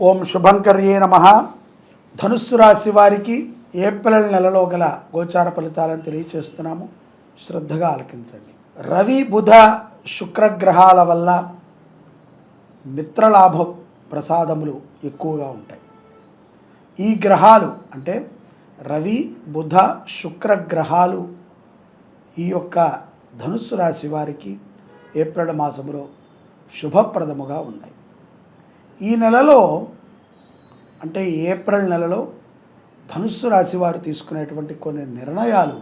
ఓం శుభంకర్యే నమః. ధనుస్సు రాశి వారికి ఏప్రిల్ నెలలో గల గోచార ఫలితాలను తెలియచేస్తున్నాము. శ్రద్ధగా ఆలకించండి. రవి బుధ శుక్రగ్రహాల వల్ల మిత్రలాభ ప్రసాదములు ఎక్కువగా ఉంటాయి. ఈ గ్రహాలు అంటే రవి బుధ శుక్రగ్రహాలు ఈ యొక్క ధనుస్సు రాశి వారికి ఏప్రిల్ మాసంలో శుభప్రదముగా ఉన్నాయి. ఈ నెలలో అంటే ఏప్రిల్ నెలలో ధనుస్సు రాశి వారు తీసుకునేటువంటి కొన్ని నిర్ణయాలు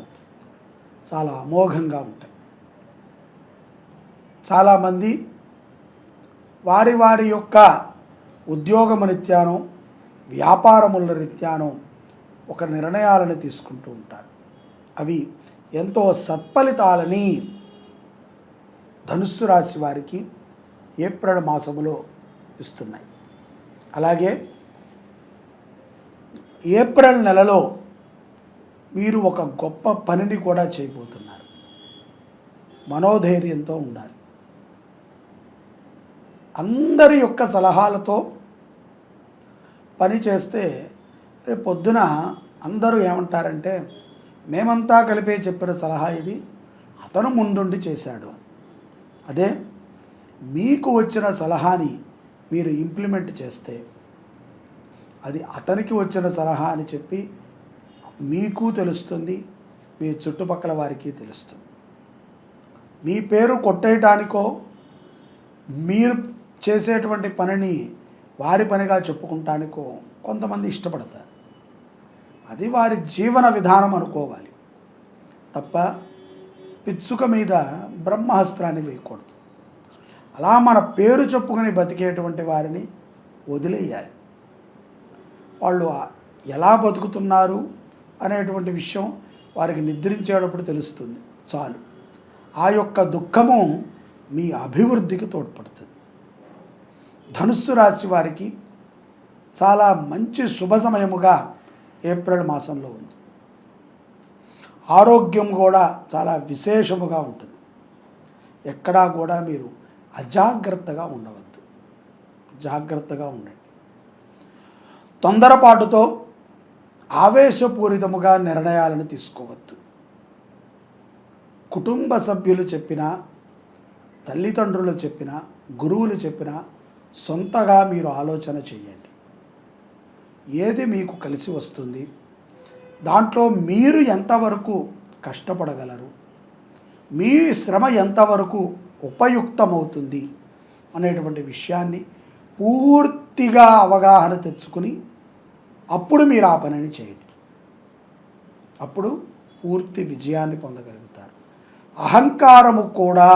చాలా అమోఘంగా ఉంటాయి. చాలామంది వారి వారి యొక్క ఉద్యోగము రీత్యానో వ్యాపారముల రీత్యానో ఒక నిర్ణయాలను తీసుకుంటూ ఉంటారు. అవి ఎంతో సత్ఫలితాలని ధనుస్సు రాశి వారికి ఏప్రిల్ మాసములో ఇస్తున్నాయి. అలాగే ఏప్రిల్ నెలలో మీరు ఒక గొప్ప పనిని కూడా చేయబోతున్నారు. మనోధైర్యంతో ఉండాలి. అందరి యొక్క సలహాలతో పని చేస్తే రేపు పొద్దున అందరూ ఏమంటారంటే మేమంతా కలిపే చెప్పిన సలహా ఇది, అతను ముందుండి చేశాడు. అదే మీకు వచ్చిన సలహాని మీరు ఇంప్లిమెంట్ చేస్తే అది అతనికి వచ్చిన సలహా అని చెప్పి మీకు తెలుస్తుంది, మీ చుట్టుపక్కల వారికి తెలుస్తుంది. మీ పేరు కొట్టేయటానికో మీరు చేసేటువంటి పనిని వారి పనిగా చెప్పుకుంటానికో కొంతమంది ఇష్టపడతారు. అది వారి జీవన విధానం అనుకోవాలి తప్ప పిచ్చుక మీద బ్రహ్మాస్త్రాన్ని వేయకూడదు. అలా మన పేరు చెప్పుకొని బతికేటువంటి వారిని వదిలేయాలి. వాళ్ళు ఎలా బతుకుతున్నారు అనేటువంటి విషయం వారికి నిద్రించేటప్పుడు తెలుస్తుంది చాలు. ఆ యొక్క దుఃఖము మీ అభివృద్ధికి తోడ్పడుతుంది. ధనుస్సు రాశి వారికి చాలా మంచి శుభ సమయముగా ఏప్రిల్ మాసంలో ఉంది. ఆరోగ్యం కూడా చాలా విశేషముగా ఉంటుంది. ఎక్కడా కూడా మీరు అజాగ్రత్తగా ఉండవద్దు, జాగ్రత్తగా ఉండండి. తొందరపాటుతో ఆవేశపూరితముగా నిర్ణయాలను తీసుకోవద్దు. కుటుంబ సభ్యులు చెప్పినా, తల్లిదండ్రులు చెప్పినా, గురువులు చెప్పినా సొంతగా మీరు ఆలోచన చేయండి. ఏది మీకు కలిసి వస్తుంది, దాంట్లో మీరు ఎంతవరకు కష్టపడగలరు, మీ శ్రమ ఎంతవరకు ఉపయుక్తమవుతుంది అనేటువంటి విషయాన్ని పూర్తిగా అవగాహన తెచ్చుకుని అప్పుడు మీరు ఆ పనిని చేయండి. అప్పుడు పూర్తి విజయాన్ని పొందగలుగుతారు. అహంకారము కూడా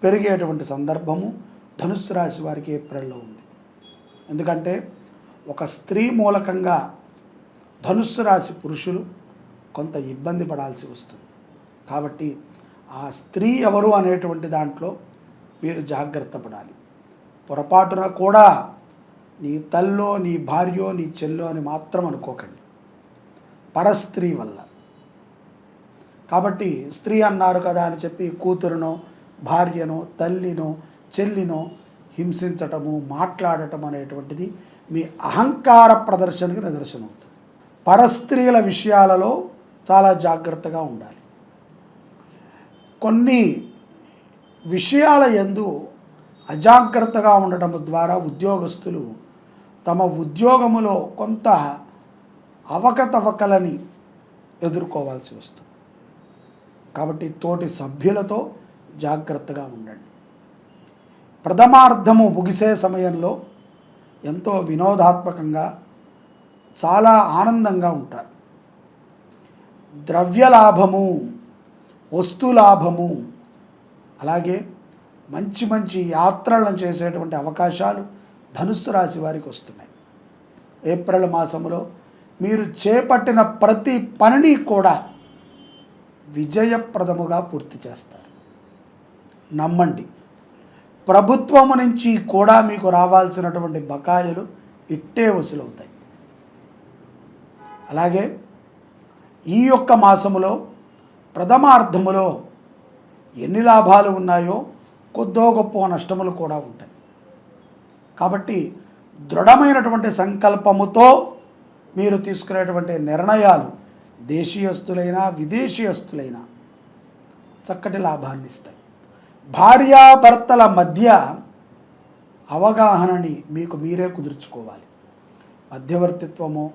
పెరిగేటువంటి సందర్భము ధనుస్సు రాశి వారికి ఏప్రిల్లో ఉంది. ఎందుకంటే ఒక స్త్రీ మూలకంగా ధనుస్సు రాశి పురుషులు కొంత ఇబ్బంది పడాల్సి వస్తుంది. కాబట్టి ఆ స్త్రీ ఎవరు అనేటువంటి దాంట్లో మీరు జాగ్రత్త పడాలి. పొరపాటున కూడా నీ తల్లో, నీ భార్యో, నీ చెల్లో అని మాత్రం అనుకోకండి, పరస్త్రీ వల్ల. కాబట్టి స్త్రీ అన్నారు కదా అని చెప్పి కూతురునో, భార్యనో, తల్లినో, చెల్లినో హింసించటము, మాట్లాడటం అనేటువంటిది మీ అహంకార ప్రదర్శనకి నిదర్శనం అవుతుంది. పరస్త్రీల విషయాలలో చాలా జాగ్రత్తగా ఉండాలి. కొన్ని విషయాల యందు అజాగ్రత్తగా ఉండటం ద్వారా ఉద్యోగస్తులు తమ ఉద్యోగములో కొంత అవకతవకలని ఎదుర్కోవాల్సి వస్తుంది. కాబట్టి తోటి సభ్యులతో జాగ్రత్తగా ఉండండి. ప్రథమార్థము ముగిసే సమయంలో ఎంతో వినోదాత్మకంగా చాలా ఆనందంగా ఉంటారు. ద్రవ్యలాభము, వస్తులాభము, అలాగే మంచి మంచి యాత్రలను చేసేటువంటి అవకాశాలు ధనుస్సు రాశి వారికి వస్తున్నాయి. ఏప్రిల్ మాసంలో మీరు చేపట్టిన ప్రతి పనిని కూడా విజయప్రదముగా పూర్తి చేస్తారు. నమ్మండి. ప్రభుత్వము నుంచి కూడా మీకు రావాల్సినటువంటి బకాయిలు ఇట్టే వసూలవుతాయి. అలాగే ఈ యొక్క మాసములో ప్రథమార్థములో ఎన్ని లాభాలు ఉన్నాయో కొద్దో గొప్ప నష్టములు కూడా ఉంటాయి. కాబట్టి దృఢమైనటువంటి సంకల్పముతో మీరు తీసుకునేటువంటి నిర్ణయాలు దేశీయస్తులైనా విదేశీయస్తులైనా చక్కటి లాభాన్ని ఇస్తాయి. భార్యాభర్తల మధ్య అవగాహనని మీకు మీరే కుదుర్చుకోవాలి. మధ్యవర్తిత్వము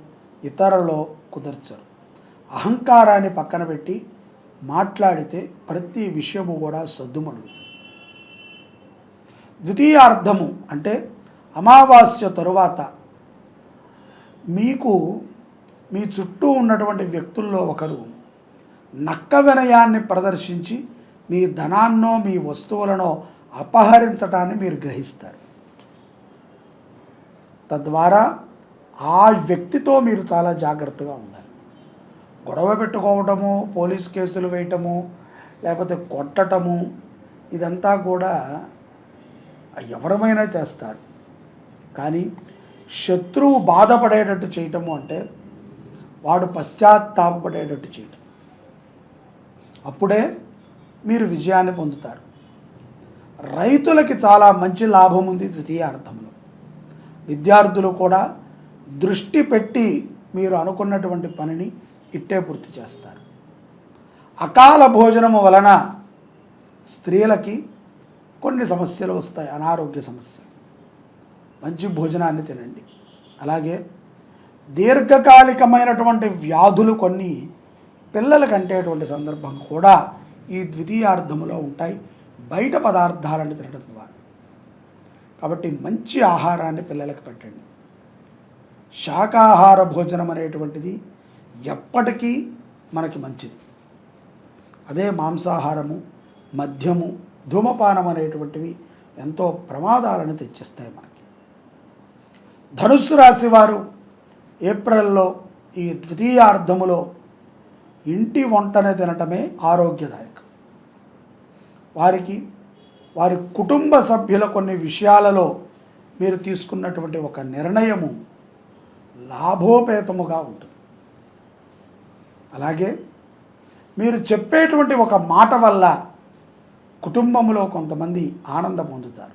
ఇతరులో కుదర్చరు. అహంకారాన్ని పక్కన పెట్టి మాట్లాడితే ప్రతి విషయము కూడా సద్దుమణుగుతుంది. ద్వితీయార్థము అంటే అమావాస్య తరువాత మీకు మీ చుట్టూ ఉన్నటువంటి వ్యక్తుల్లో ఒకరు నక్క వినయాన్ని ప్రదర్శించి మీ ధనాన్నో మీ వస్తువులనో అపహరించటాన్ని మీరు గ్రహిస్తారు. తద్వారా ఆ వ్యక్తితో మీరు చాలా జాగ్రత్తగా ఉండాలి. గొడవ పెట్టుకోవటము, పోలీస్ కేసులు వేయటము, లేకపోతే కొట్టటము, ఇదంతా కూడా ఎవరమైనా చేస్తారు. కానీ శత్రువు బాధపడేటట్టు చేయటము అంటే వాడు పశ్చాత్తాపపడేటట్టు చేయటం. అప్పుడే మీరు విజయాన్ని పొందుతారు. రైతులకి చాలా మంచి లాభం ఉంది ద్వితీయార్థంలో. విద్యార్థులు కూడా దృష్టి పెట్టి మీరు అనుకున్నటువంటి పనిని ఇట్టే పూర్తి చేస్తారు. అకాల భోజనము వలన స్త్రీలకి కొన్ని సమస్యలు వస్తాయి, అనారోగ్య సమస్యలు. మంచి భోజనాన్ని తినండి. అలాగే దీర్ఘకాలికమైనటువంటి వ్యాధులు కొన్ని పిల్లలకు అంటేటువంటి సందర్భం కూడా ఈ ద్వితీయార్థములో ఉంటాయి, బయట పదార్థాలను తినడం ద్వారా. కాబట్టి మంచి ఆహారాన్ని పిల్లలకు పెట్టండి. శాకాహార భోజనం అనేటువంటిది ఎప్పటికీ మనకి మంచిది. అదే మాంసాహారము, మద్యము, ధూమపానం అనేటువంటివి ఎంతో ప్రమాదాలను తెచ్చిస్తాయి మనకి. ధనుస్సు రాశి వారు ఏప్రిల్లో ఈ ద్వితీయార్థములో ఇంటి వంటనే తినటమే ఆరోగ్యదాయకం. వారికి వారి కుటుంబ సభ్యుల కొన్ని విషయాలలో మీరు తీసుకున్నటువంటి ఒక నిర్ణయము లాభోపేతముగా ఉంటుంది. అలాగే మీరు చెప్పేటువంటి ఒక మాట వల్ల కుటుంబంలో కొంతమంది ఆనందం పొందుతారు.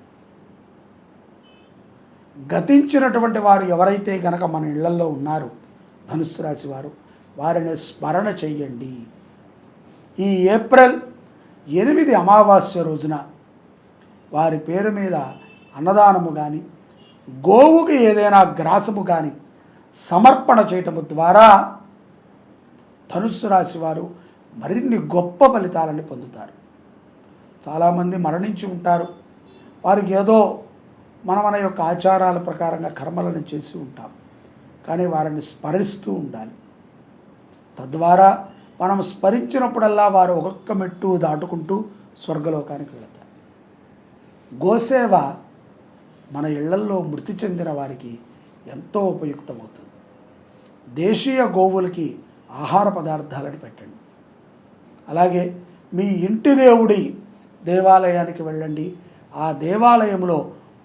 గతించినటువంటి వారు ఎవరైతే గనక మన ఇళ్లల్లో ఉన్నారో ధనుస్సు రాశి వారు, వారిని స్మరణ చెయ్యండి. ఈ ఏప్రిల్ 8 అమావాస్య రోజున వారి పేరు మీద అన్నదానము కానీ, గోవుకి ఏదైనా గ్రాసము కానీ సమర్పణ చేయటము ద్వారా ధనుస్సు రాశి వారు మరిన్ని గొప్ప ఫలితాలని పొందుతారు. చాలామంది మరణించి ఉంటారు. వారికి ఏదో మన యొక్క ఆచారాల ప్రకారంగా కర్మలను చేసి ఉంటాం. కానీ వారిని స్మరిస్తూ ఉండాలి. తద్వారా మనం స్మరించినప్పుడల్లా వారు ఒక్కొక్క మెట్టు దాటుకుంటూ స్వర్గలోకానికి వెళతారు. గోసేవ మన ఇళ్లల్లో మృతి చెందిన వారికి ఎంతో ఉపయుక్తమవుతుంది. దేశీయ గోవులకి ఆహార పదార్థాలను పెట్టండి. అలాగే మీ ఇంటి దేవుడి దేవాలయానికి వెళ్ళండి. ఆ దేవాలయంలో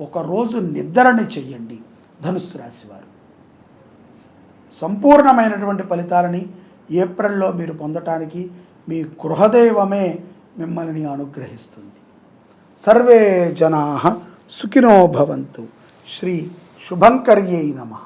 ఒకరోజు నిద్రని చెయ్యండి. ధనుస్సు రాశి వారు సంపూర్ణమైనటువంటి ఫలితాలని ఏప్రిల్లో మీరు పొందటానికి మీ గృహదైవమే మిమ్మల్ని అనుగ్రహిస్తుంది. సర్వే జనాః సుఖినో భవంతు. శ్రీ శుభంకర్యై నమః.